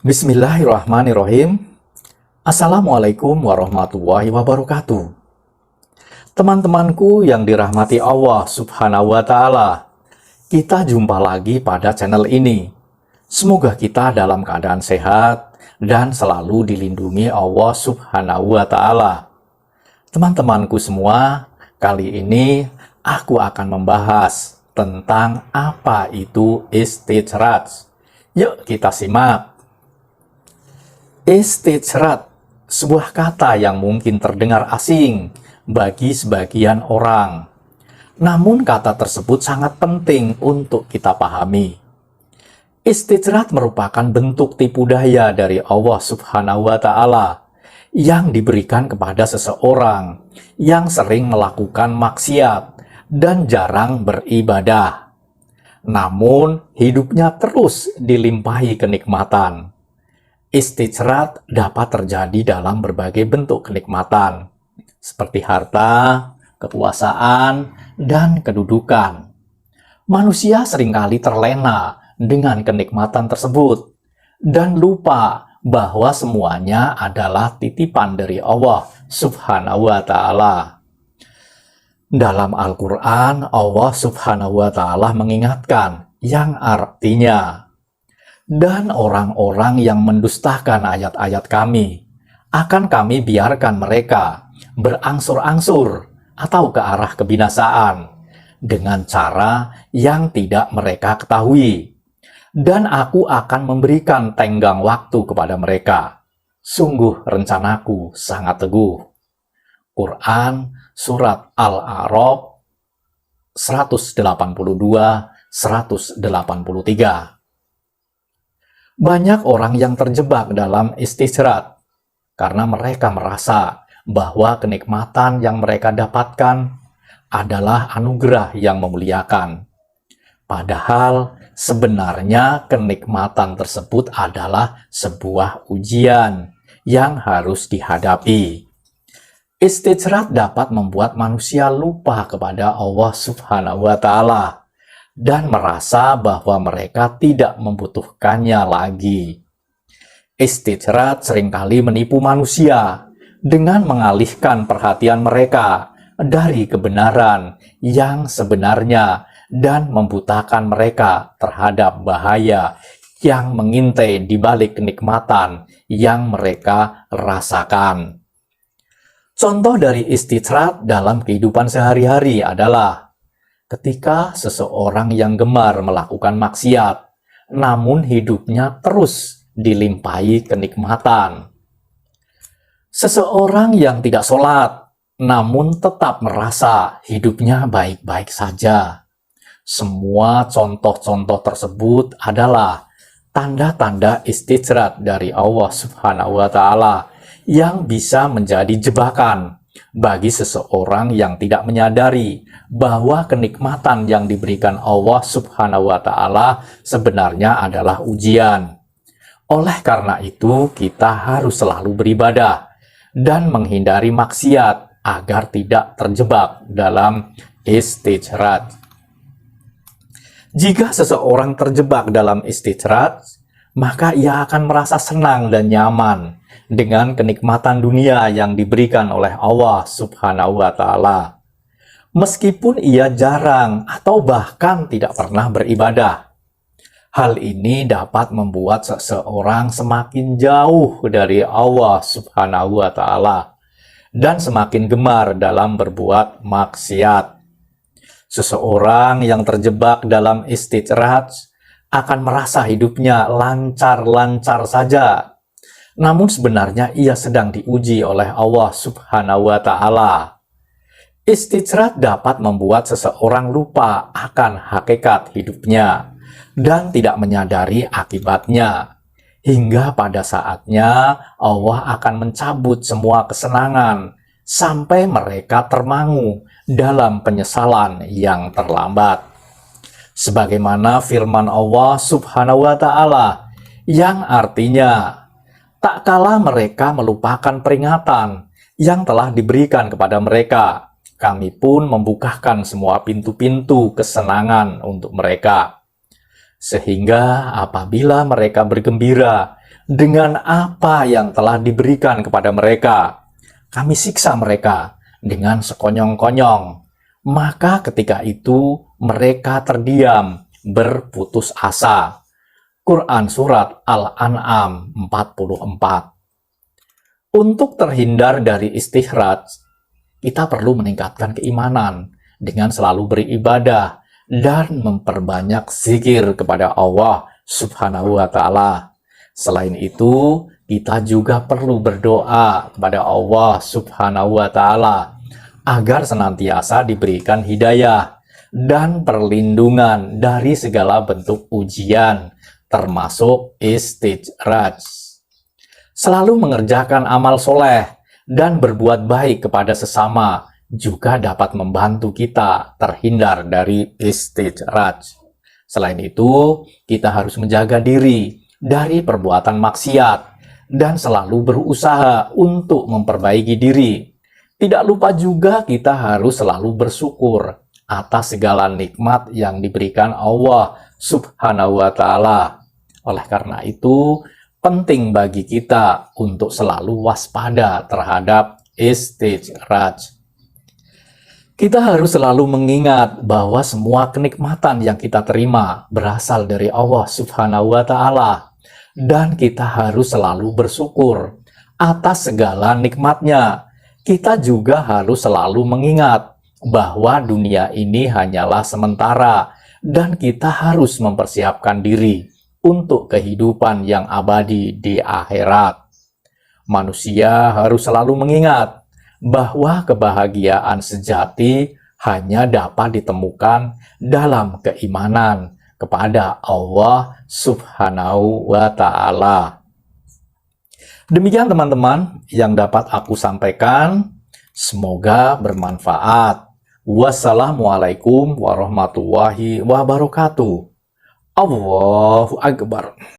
Bismillahirrahmanirrahim. Assalamualaikum warahmatullahi wabarakatuh. Teman-temanku yang dirahmati Allah Subhanahu wa Ta'ala, kita jumpa lagi pada channel ini. Semoga kita dalam keadaan sehat dan selalu dilindungi Allah Subhanahu wa Ta'ala. Teman-temanku semua, kali ini aku akan membahas tentang apa itu istijraj. Yuk kita simak. Istijraj, sebuah kata yang mungkin terdengar asing bagi sebagian orang. Namun kata tersebut sangat penting untuk kita pahami. Istijraj merupakan bentuk tipu daya dari Allah Subhanahu wa Ta'ala yang diberikan kepada seseorang yang sering melakukan maksiat dan jarang beribadah. Namun hidupnya terus dilimpahi kenikmatan. Istijraj dapat terjadi dalam berbagai bentuk kenikmatan, seperti harta, kekuasaan, dan kedudukan. Manusia seringkali terlena dengan kenikmatan tersebut, dan lupa bahwa semuanya adalah titipan dari Allah Subhanahu wa Ta'ala. Dalam Al-Quran, Allah Subhanahu wa Ta'ala mengingatkan yang artinya, dan orang-orang yang mendustakan ayat-ayat kami, akan kami biarkan mereka berangsur-angsur atau ke arah kebinasaan dengan cara yang tidak mereka ketahui. Dan aku akan memberikan tenggang waktu kepada mereka. Sungguh rencanaku sangat teguh. Quran Surat Al-A'raf 182-183. Banyak orang yang terjebak dalam istijraj karena mereka merasa bahwa kenikmatan yang mereka dapatkan adalah anugerah yang memuliakan. Padahal sebenarnya kenikmatan tersebut adalah sebuah ujian yang harus dihadapi. Istijraj dapat membuat manusia lupa kepada Allah Subhanahu wa Ta'ala dan merasa bahwa mereka tidak membutuhkannya lagi. Istijraj seringkali menipu manusia dengan mengalihkan perhatian mereka dari kebenaran yang sebenarnya dan membutakan mereka terhadap bahaya yang mengintai di balik kenikmatan yang mereka rasakan. Contoh dari istijraj dalam kehidupan sehari-hari adalah ketika seseorang yang gemar melakukan maksiat, namun hidupnya terus dilimpahi kenikmatan. Seseorang yang tidak sholat, namun tetap merasa hidupnya baik-baik saja. Semua contoh-contoh tersebut adalah tanda-tanda istijraj dari Allah Subhanahu wa Ta'ala yang bisa menjadi jebakan bagi seseorang yang tidak menyadari bahwa kenikmatan yang diberikan Allah Subhanahu wa Ta'ala sebenarnya adalah ujian. Oleh karena itu, kita harus selalu beribadah dan menghindari maksiat agar tidak terjebak dalam istijraj. Jika seseorang terjebak dalam istijraj, maka ia akan merasa senang dan nyaman dengan kenikmatan dunia yang diberikan oleh Allah Subhanahu wa Ta'ala. Meskipun ia jarang atau bahkan tidak pernah beribadah. Hal ini dapat membuat seseorang semakin jauh dari Allah Subhanahu wa Ta'ala dan semakin gemar dalam berbuat maksiat. Seseorang yang terjebak dalam istijraj akan merasa hidupnya lancar-lancar saja. Namun sebenarnya ia sedang diuji oleh Allah Subhanahu wa Ta'ala. Istijraj dapat membuat seseorang lupa akan hakikat hidupnya dan tidak menyadari akibatnya. Hingga pada saatnya Allah akan mencabut semua kesenangan sampai mereka termangu dalam penyesalan yang terlambat. Sebagaimana firman Allah Subhanahu wa Ta'ala yang artinya, tak kala mereka melupakan peringatan yang telah diberikan kepada mereka, kami pun membukakan semua pintu-pintu kesenangan untuk mereka. Sehingga apabila mereka bergembira dengan apa yang telah diberikan kepada mereka. Kami siksa mereka dengan sekonyong-konyong. Maka ketika itu mereka terdiam, berputus asa. Quran Surat Al-An'am 44. Untuk terhindar dari istighraj, kita perlu meningkatkan keimanan dengan selalu beribadah dan memperbanyak zikir kepada Allah Subhanahu wa Ta'ala. Selain itu, kita juga perlu berdoa kepada Allah Subhanahu wa Ta'ala agar senantiasa diberikan hidayah dan perlindungan dari segala bentuk ujian, termasuk istijraj. Selalu mengerjakan amal soleh dan berbuat baik kepada sesama juga dapat membantu kita terhindar dari istijraj. Selain itu, kita harus menjaga diri dari perbuatan maksiat dan selalu berusaha untuk memperbaiki diri. Tidak lupa juga kita harus selalu bersyukur atas segala nikmat yang diberikan Allah Subhanahu wa Ta'ala. Oleh karena itu, penting bagi kita untuk selalu waspada terhadap istijraj. Kita harus selalu mengingat bahwa semua kenikmatan yang kita terima berasal dari Allah Subhanahu wa Ta'ala, dan kita harus selalu bersyukur atas segala nikmatnya. Kita juga harus selalu mengingat bahwa dunia ini hanyalah sementara dan kita harus mempersiapkan diri untuk kehidupan yang abadi di akhirat. Manusia harus selalu mengingat bahwa kebahagiaan sejati hanya dapat ditemukan dalam keimanan kepada Allah Subhanahu wa Ta'ala. Demikian teman-teman yang dapat aku sampaikan. Semoga bermanfaat. Wassalamualaikum warahmatullahi wabarakatuh. Allahu Akbar.